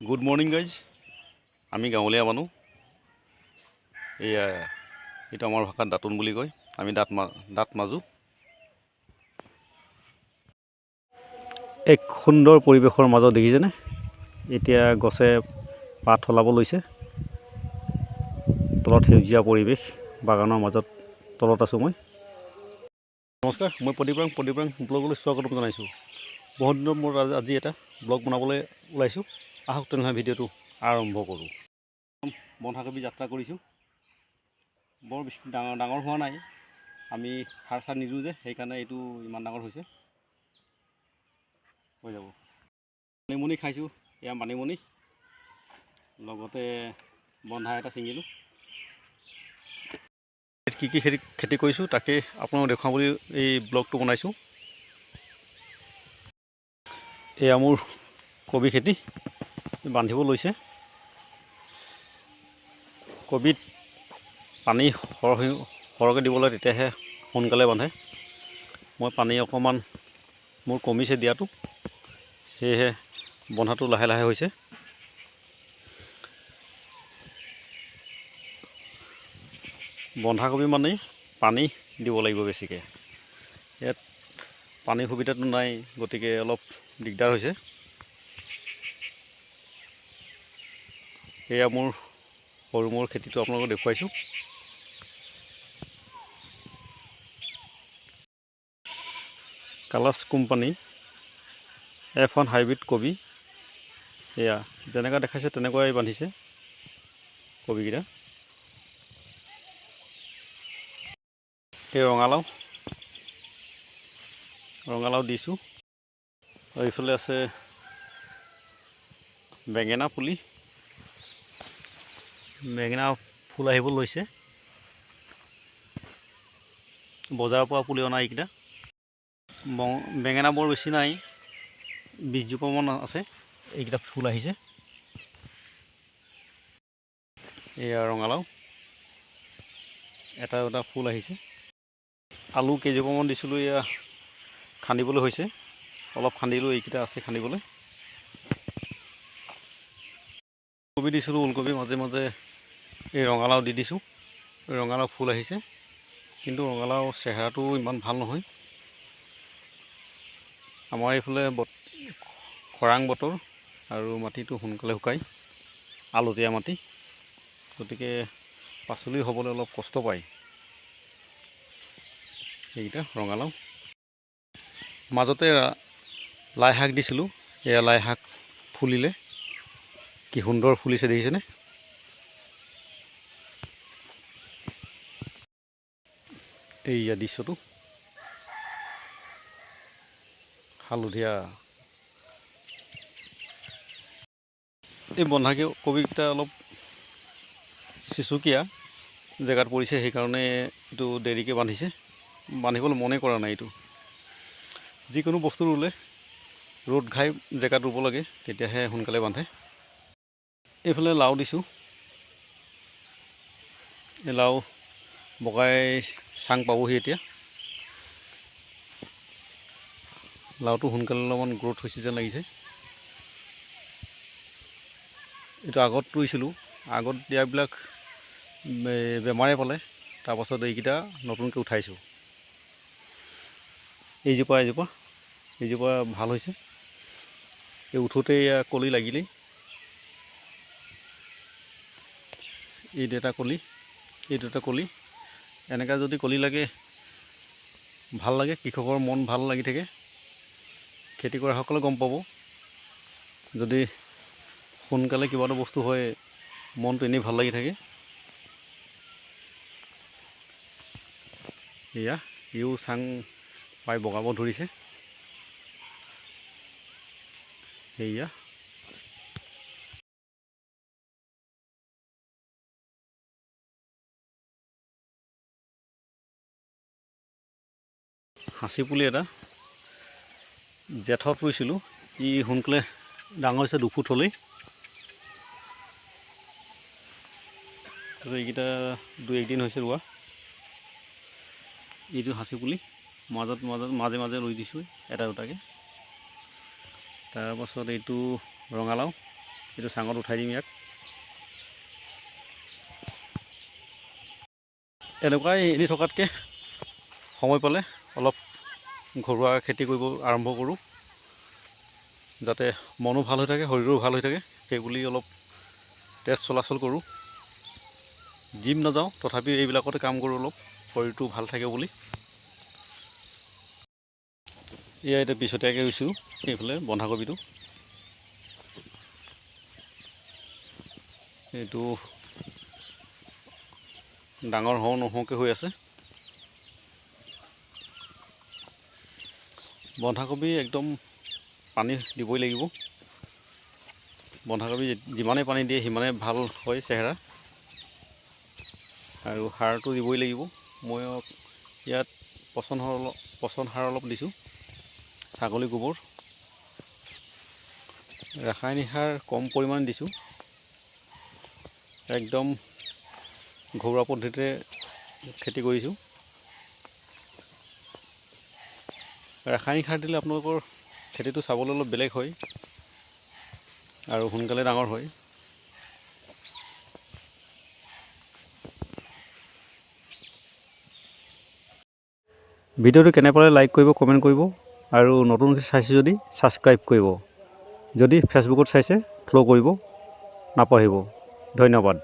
Good morning guys. আমি গাঁৱলীয়া মানুহ। এইটো আমাৰ ভাষাত দাঁতোন বুলি কয়। আমি দাঁত মাজো। এক সুন্দৰ পৰিৱেশৰ মাজত দেখিছেনে, এতিয়া গছে পাত সলাব লৈছে। তলত সেউজীয়া পৰিৱেশ, বাগানৰ মাজত তলত আছোঁ মই। নমস্কাৰ, মই প্ৰদীপাং ব্লগলৈ স্বাগতম জনাইছোঁ। বহুত দিনৰ মূৰত আজি এটা ব্লগ বনাবলৈ ওলাইছোঁ। আহক তেনেহ'লে ভিডিঅ'টো আৰম্ভ কৰোঁ। বন্ধাকবি যাত্ৰা কৰিছোঁ। বৰ বেছি ডাঙৰ হোৱা নাই, আমি সাৰ চাৰ নিদিওঁ যে, সেইকাৰণে এইটো ইমান ডাঙৰ হৈছে। হৈ যাব। মানিমুনি খাইছোঁ, এয়া মানিমুনি, লগতে বন্ধা এটা ছিঙিলোঁ। কি কি খেতি কৰিছোঁ তাকে আপোনালোকক দেখুৱাম বুলি এই ব্লগটো বনাইছোঁ। এয়া মোৰ কবি খেতি বান্ধিব লৈছে। কবিত পানী সৰহকৈ দিব লাগে, তেতিয়াহে সোনকালে বান্ধে। মই পানী অকণমান মোৰ কমিছে দিয়াটো, সেয়েহে বন্ধাটো লাহে লাহে হৈছে। বন্ধাকবি মানে পানী দিব লাগিব বেছিকৈ। ইয়াত পানীৰ সুবিধাটো নাই, গতিকে অলপ দিগদাৰ হৈছে। এয়া মোৰ সৰু মোৰ খেতিটো আপোনালোকক দেখুৱাইছোঁ। কালাছ কোম্পানী F1 হাইব্ৰিড কবি, এয়া যেনেকৈ দেখাইছে তেনেকুৱাই বান্ধিছে কবিকেইটা। এই ৰঙালাও দিছোঁ। আৰু এইফালে আছে বেঙেনা পুলি। বেঙেনা ফুল আহিব লৈছে। বজাৰৰ পৰা পুলি অনা এইকেইটা। বেঙেনা বৰ বেছি নাই, 20 জোপামান আছে। এইকেইটা ফুল আহিছে। এয়া ৰঙালাও, এটা ফুল আহিছে। আলু কেইজোপামান দিছিলোঁ, এয়া খান্দিবলৈ হৈছে। অলপ খান্দিলোঁ, এইকেইটা আছে খান্দিবলৈ। কবি দিছিলোঁ, ওলকবি মাজে মাজে এই ৰঙালাও দি দিছোঁ। ৰঙালাও ফুল আহিছে, কিন্তু ৰঙালাও চেহেৰাটো ইমান ভাল নহয়। আমাৰ এইফালে খৰাং বতৰ আৰু মাটিটো সোনকালে শুকায়, আলতীয়া মাটি, গতিকে পাচলি হ'বলৈ অলপ কষ্ট পায়। এইকেইটা ৰঙালাও। মাজতে লাই শাক দিছিলোঁ, এয়া লাই শাক ফুলিলে। কি সুন্দৰ ফুলিছে দেখিছেনে? এইয়া দৃশ্যটো হালধীয়া। এই বন্ধাকবিকেইটা অলপ চিচুকীয়া জেগাত পৰিছে, সেইকাৰণে এইটো দেৰিকৈ বান্ধিছে। বান্ধিবলৈ মনে কৰা নাই। এইটো যিকোনো বস্তু ৰুলে ৰ'দ ঘাই জেগাত ৰুব লাগে, তেতিয়াহে সোনকালে বান্ধে। এইফালে লাও দিছোঁ। এই লাও বগাই চাং পাবহি এতিয়া। লাওটো সোনকালে অলপমান গ্ৰ'থ হৈছে যেন লাগিছে। এইটো আগত ৰুইছিলোঁ, আগত দিয়াবিলাক বেমাৰে পালে, তাৰপাছত এইকেইটা নতুনকৈ উঠাইছোঁ। এইজোপা ভাল হৈছে। এই উঠোঁতে এয়া কলি লাগিলেই। এই দুটা কলি, এনেকৈ যদি কলি লাগে ভাল লাগে, কৃষকৰ মন ভাল লাগি থাকে। খেতি কৰাসকলে গম পাব, যদি সোনকালে কিবা এটা বস্তু হয়, মনটো এনেই ভাল লাগি থাকে। এয়া ইও চাং পাই বগাব ধৰিছে। সেয়া সাঁচি পুলি এটা জেঠত ৰুইছিলোঁ, ই সোনকালে ডাঙৰ হৈছে, 2 ফুট হ'লেই। এইকেইটা 2-1 দিন হৈছে ৰোৱা। এইটো সাঁচি পুলি মাজে মাজে ৰুই দিছোঁ এটা দুটাকৈ। তাৰপাছত এইটো ৰঙালাও, এইটো চাঙত উঠাই দিম ইয়াক। এনেকুৱাই এনেই থকাতকৈ সময় পালে অলপ ঘৰুৱা খেতি কৰিব আৰম্ভ কৰোঁ, যাতে মনো ভাল হৈ থাকে, শৰীৰো ভাল হৈ থাকে। সেইবুলি অলপ তেজ চলাচল কৰোঁ। জিম নাযাওঁ, তথাপিও এইবিলাকতে কাম কৰোঁ অলপ, শৰীৰটো ভাল থাকে বুলি। এয়া এতিয়া পিছতীয়াকৈ ৰুইছোঁ এইফালে বন্ধাকবিটো। এইটো ডাঙৰ হওঁ নহওঁকৈ হৈ আছে। বন্ধাকবি একদম পানী দিবই লাগিব। বন্ধাকবি যিমানেই পানী দিয়ে সিমানেই ভাল হয় চেহেৰা, আৰু সাৰটো দিবই লাগিব। মই ইয়াত পচন সাৰ অলপ দিছোঁ, ছাগলী গোবৰ। ৰাসায়নিক সাৰ কম পৰিমাণে দিছোঁ, একদম ঘৰুৱা পদ্ধতিৰে খেতি কৰিছোঁ। ৰাসায়নিক সাৰ দিলে আপোনালোকৰ খেতিটো চাবলৈ অলপ বেলেগ হয় আৰু সোনকালে ডাঙৰ হয়। ভিডিঅ'টো কেনে পালে লাইক কৰিব, কমেণ্ট কৰিব, আৰু নতুনকৈ চাইছে যদি ছাবস্ক্ৰাইব কৰিব। যদি ফেচবুকত চাইছে ফ'ল' কৰিব নাপাহৰিব। ধন্যবাদ।